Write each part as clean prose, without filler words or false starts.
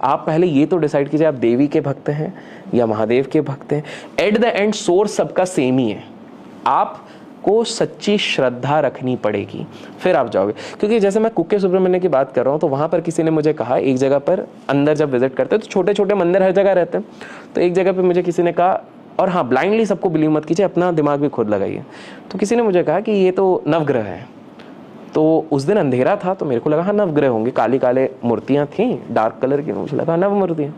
आप पहले ये तो डिसाइड कीजिए आप देवी के भक्त हैं या महादेव के भक्त हैं। एट द एंड सोर्स सबका सेम ही है, आपको सच्ची श्रद्धा रखनी पड़ेगी, फिर आप जाओगे। क्योंकि जैसे मैं कुक्के सुब्रमण्य की बात कर रहा हूँ, तो वहाँ पर किसी ने मुझे कहा, एक जगह पर अंदर जब विजिट करते हैं तो छोटे छोटे मंदिर हर जगह रहते हैं, तो एक जगह पर मुझे किसी ने कहा, और हाँ ब्लाइंडली सबको बिलीव मत कीजिए, अपना दिमाग भी खुद लगाइए। तो किसी ने मुझे कहा कि ये तो नवग्रह है। तो उस दिन अंधेरा था तो मेरे को लगा हाँ नवग्रह होंगे, काली काले मूर्तियाँ थी डार्क कलर की, मुझे लगा नव मूर्तियाँ।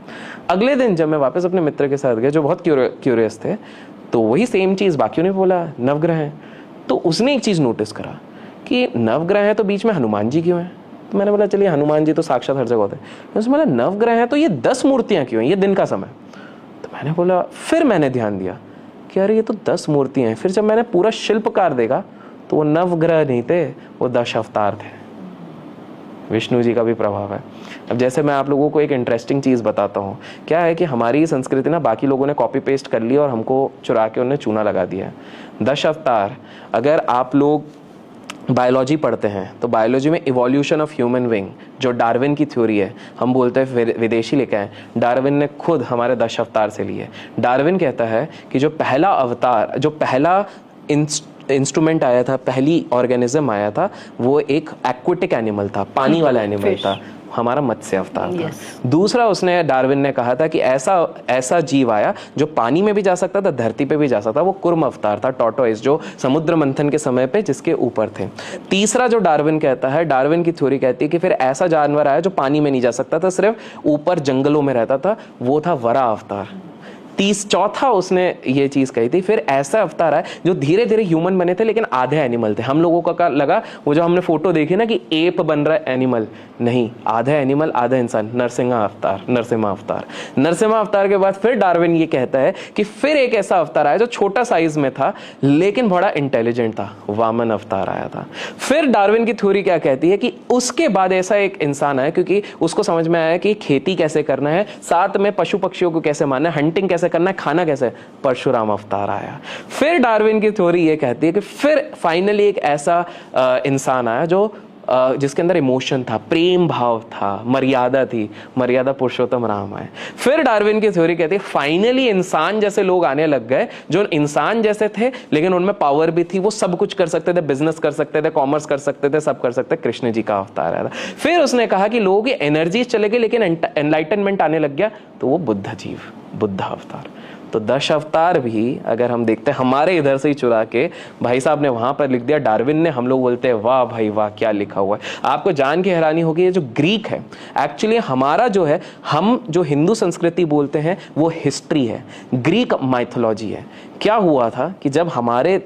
अगले दिन जब मैं वापस अपने मित्र के साथ गया जो बहुत क्यूरियस थे, तो वही सेम चीज़ बाकियों ने बोला नवग्रह हैं। तो उसने एक चीज़ नोटिस करा कि नवग्रह है तो बीच में हनुमान जी क्यों हैं। तो मैंने बोला चलिए हनुमान जी तो साक्षात हर जगह होते हैं। उसने बोला नवग्रह है तो ये 10 मूर्तियाँ क्यों हैं, ये दिन का समय। तो मैंने बोला, फिर मैंने ध्यान दिया कि अरे ये तो 10 मूर्तियाँ हैं। फिर जब मैंने पूरा शिल्पकार देखा तो वो नवग्रह नहीं थे, वो 10 अवतार थे। विष्णु जी का भी प्रभाव है। अब जैसे मैं आप लोगों को एक इंटरेस्टिंग चीज़ बताता हूँ, क्या है कि हमारी संस्कृति ना बाकी लोगों ने कॉपी पेस्ट कर लिया और हमको चुरा के उन्हें चूना लगा दिया है। 10 अवतार, अगर आप लोग बायोलॉजी पढ़ते हैं तो बायोलॉजी में इवोल्यूशन ऑफ ह्यूमन विंग जो डार्विन की थ्योरी है, हम बोलते हैं विदेशी लेके आए, डार्विन ने खुद हमारे 10 अवतार से लिए। डार्विन कहता है कि जो पहला अवतार, जो पहला इंस्ट्रूमेंट आया था, पहली ऑर्गेनिज्म आया था, वो एक एक्वेटिक एनिमल था, पानी वाला एनिमल था, हमारा मत्स्य अवतार था। दूसरा उसने डार्विन ने कहा था कि ऐसा जीव आया जो पानी में भी जा सकता था, धरती पे भी जा सकता था, वो कुर्म अवतार था, टॉर्टोइस, जो समुद्र मंथन के समय पे जिसके ऊपर थे। तीसरा जो डार्विन कहता है, डार्विन की थ्योरी कहती है कि फिर ऐसा जानवर आया जो पानी में नहीं जा सकता था, सिर्फ ऊपर जंगलों में रहता था, वो था वरा अवतार। चौथा उसने ये चीज कही थी, फिर ऐसा अवतार है जो धीरे धीरे ह्यूमन बने थे लेकिन आधे एनिमल थे। हम लोगों का लगा वो जो हमने फोटो देखी ना कि एप बन रहा है एनिमल, नहीं, आधा एनिमल आधा इंसान, नरसिंहा अवतार। नरसिम्हा अवतार के बाद फिर डार्विन ये कहता है कि फिर एक ऐसा अवतार आया जो छोटा साइज में था लेकिन बड़ा इंटेलिजेंट था, वामन अवतार आया था। फिर डार्विन की थ्योरी क्या कहती है कि उसके बाद ऐसा एक इंसान आया, क्योंकि उसको समझ में आया कि खेती कैसे करना है, साथ में पशु पक्षियों को कैसे मारना है, हंटिंग कैसे करना है, खाना कैसे, परशुराम अवतार आया। फिर डार्विन की थ्योरी ये कहती है कि फिर फाइनली एक ऐसा इंसान आया जो जिसके अंदर इमोशन था, प्रेम भाव था, मर्यादा थी, मर्यादा पुरुषोत्तम राम आए। फिर डार्विन की थ्योरी कहती है फाइनली इंसान जैसे लोग आने लग गए जो इंसान जैसे थे लेकिन उनमें पावर भी थी, वो सब कुछ कर सकते थे, बिजनेस कर सकते थे, कॉमर्स कर सकते थे, सब कर सकते थे। कृष्ण जी का अवतार आया था। फिर उसने कहा कि लोगों की एनर्जी चले गई लेकिन एनलाइटनमेंट आने लग गया, तो वो बुद्ध जीव, बुद्ध अवतार। तो 10 अवतार भी अगर हम देखते हैं हमारे इधर से ही चुरा के भाई साहब ने वहां पर लिख दिया, डार्विन ने, हम लोग बोलते हैं वाह भाई वाह क्या लिखा हुआ है। आपको जान के हैरानी होगी ये जो ग्रीक है, एक्चुअली हमारा जो है, हम जो हिंदू संस्कृति बोलते हैं वो हिस्ट्री है, ग्रीक माइथोलॉजी है। क्या हुआ था कि जब हमारे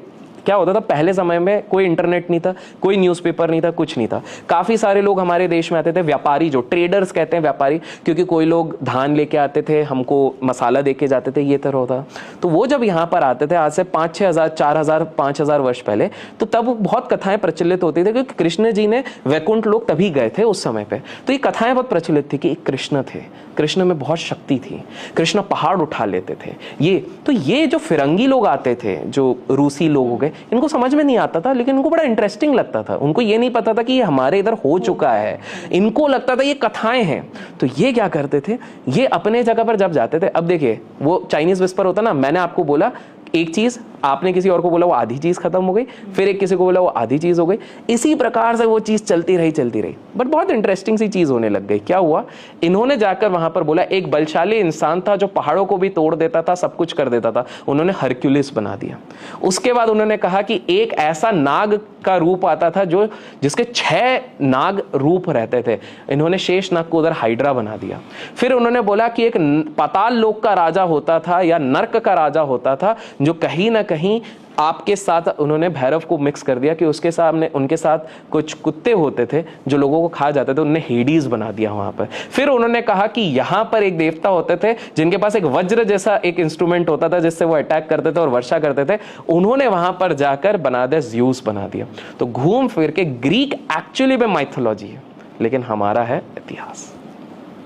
क्या होता था, पहले समय में कोई इंटरनेट नहीं था, कोई न्यूज़पेपर नहीं था, कुछ नहीं था। काफ़ी सारे लोग हमारे देश में आते थे, व्यापारी, जो ट्रेडर्स कहते हैं व्यापारी, क्योंकि कोई लोग धान लेके आते थे, हमको मसाला दे के जाते थे, ये तरह होता। तो वो जब यहाँ पर आते थे आज से 5-6 हज़ार, 4 हज़ार, 5 हज़ार वर्ष पहले, तो तब बहुत कथाएं प्रचलित होती थी, क्योंकि कृष्ण जी ने वैकुंठ लोक तभी गए थे उस समय पे। तो ये कथाएं बहुत प्रचलित थी कि एक कृष्ण थे, कृष्ण में बहुत शक्ति थी, कृष्ण पहाड़ उठा लेते थे। ये जो फिरंगी लोग आते थे, जो रूसी लोग हो गए, इनको समझ में नहीं आता था लेकिन इनको बड़ा इंटरेस्टिंग लगता था। उनको ये नहीं पता था कि ये हमारे इधर हो चुका है, इनको लगता था ये कथाएं हैं। तो ये क्या करते थे, ये अपने जगह पर जब जाते थे, अब देखिए वो चाइनीज विस्पर होता ना, मैंने आपको बोला एक चीज, आपने किसी और को बोला वो आधी चीज खत्म हो गई, फिर एक किसी को बोला वो आधी चीज हो गई, इसी प्रकार से वो चीज चलती रही। बट बहुत इंटरेस्टिंग सी चीज होने लग गई। क्या हुआ, इन्होंने जाकर वहां पर बोला एक बलशाली इंसान था जो पहाड़ों को भी तोड़ देता था, सब कुछ कर देता था, उन्होंने हरक्यूलिस बना दिया। उसके बाद उन्होंने कहा कि एक ऐसा नाग का रूप आता था जो जिसके 6 नाग रूप रहते थे, इन्होंने शेष नाग को उधर हाइड्रा बना दिया। फिर उन्होंने बोला कि एक पाताल लोक का राजा होता था या नर्क का राजा होता था जो कहीं ना कहीं आपके साथ, उन्होंने भैरव को मिक्स कर दिया कि उसके सामने उनके साथ कुछ कुत्ते होते थे जो लोगों को खा जाते थे, उन्होंने हेडीज बना दिया वहां पर। फिर उन्होंने कहा कि यहां पर एक देवता होते थे जिनके पास एक वज्र जैसा एक इंस्ट्रूमेंट होता था जिससे वो अटैक करते थे और वर्षा करते थे, उन्होंने वहां पर जाकर बना दिया, ज़्यूस बना दिया। तो घूम फिर के ग्रीक एक्चुअली में माइथोलॉजी है लेकिन हमारा है इतिहास,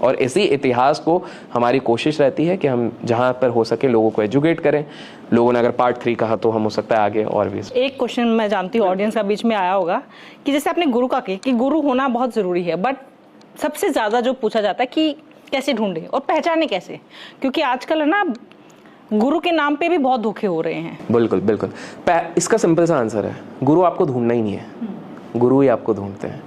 और इसी इतिहास को हमारी कोशिश रहती है कि हम जहां पर हो सके लोगों को एजुकेट करें। लोगों ने अगर पार्ट 3 कहा तो हम हो सकता है आगे और भी। एक क्वेश्चन मैं जानती हूँ ऑडियंस का बीच में आया होगा कि जैसे आपने गुरु का कि गुरु होना बहुत जरूरी है, बट सबसे ज्यादा जो पूछा जाता है कि कैसे ढूंढे और पहचाने कैसे? क्योंकि आजकल है ना, गुरु के नाम पे भी बहुत धोखे हो रहे हैं। बिल्कुल बिल्कुल। इसका सिंपल सा आंसर है, गुरु आपको ढूंढना ही नहीं है, गुरु ही आपको ढूंढते हैं।